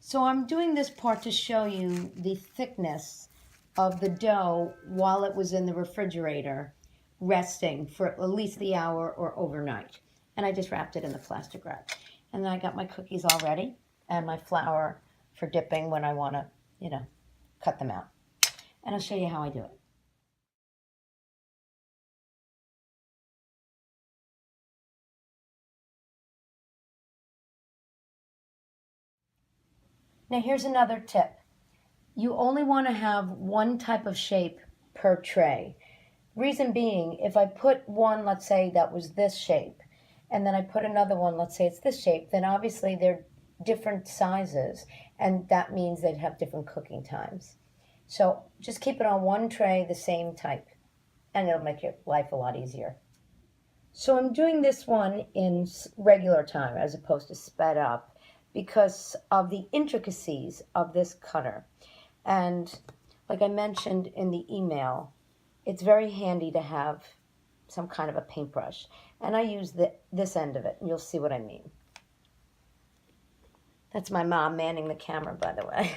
So I'm doing this part to show you the thickness of the dough while it was in the refrigerator resting for at least the hour or overnight. And I just wrapped it in the plastic wrap. And then I got my cookies all ready and my flour for dipping when I want to, cut them out. And I'll show you how I do it. Now here's another tip. You only want to have one type of shape per tray. Reason being, if I put one, let's say that was this shape, and then I put another one, let's say it's this shape, then obviously they're different sizes, and that means they'd have different cooking times. So just keep it on one tray, the same type, and it'll make your life a lot easier. So I'm doing this one in regular time as opposed to sped up, because of the intricacies of this cutter. And like I mentioned in the email, it's very handy to have some kind of a paintbrush. And I use this end of it, and you'll see what I mean. That's my mom manning the camera, by the way.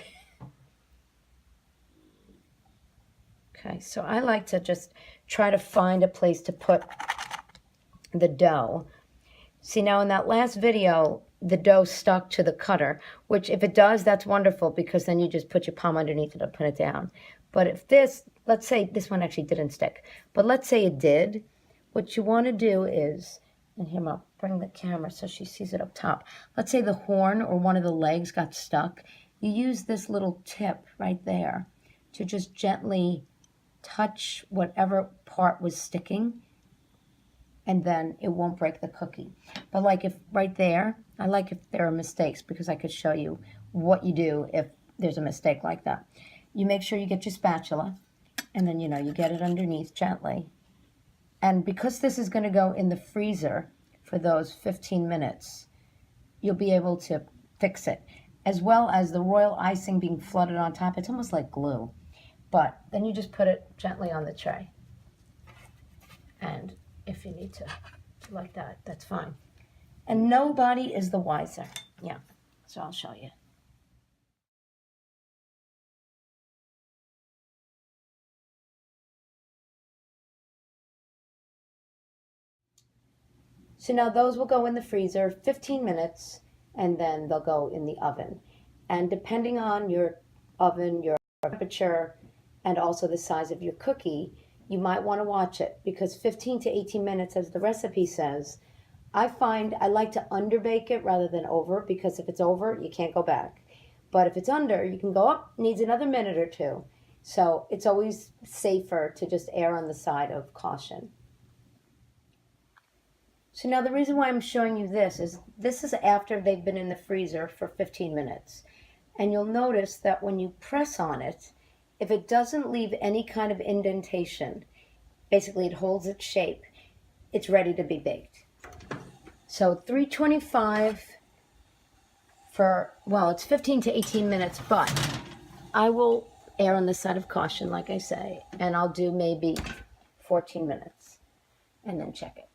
Okay, so I like to just try to find a place to put the dough. See, now in that last video, the dough stuck to the cutter, which if it does, that's wonderful, because then you just put your palm underneath it and put it down. But if this, let's say this one actually didn't stick, but let's say it did, what you want to do is, and here I'll bring the camera so she sees it up top. Let's say the horn or one of the legs got stuck. You use this little tip right there to just gently touch whatever part was sticking, and then it won't break the cookie. But like if right there, I like if there are mistakes, because I could show you what you do if there's a mistake like that. You make sure you get your spatula, and then, you get it underneath gently. And because this is going to go in the freezer for those 15 minutes, you'll be able to fix it. As well as the royal icing being flooded on top. It's almost like glue. But then you just put it gently on the tray. And if you need to like that, that's fine. And nobody is the wiser. Yeah, so I'll show you. So now those will go in the freezer 15 minutes, and then they'll go in the oven. And depending on your oven, your temperature, and also the size of your cookie, you might want to watch it, because 15 to 18 minutes, as the recipe says, I find I like to underbake it rather than over, because if it's over, you can't go back. But if it's under, you can go up, needs another minute or two. So it's always safer to just err on the side of caution. So now the reason why I'm showing you this is after they've been in the freezer for 15 minutes. And you'll notice that when you press on it, if it doesn't leave any kind of indentation, basically it holds its shape, it's ready to be baked. So 325 for, well, it's 15 to 18 minutes, but I will err on the side of caution, like I say, and I'll do maybe 14 minutes and then check it.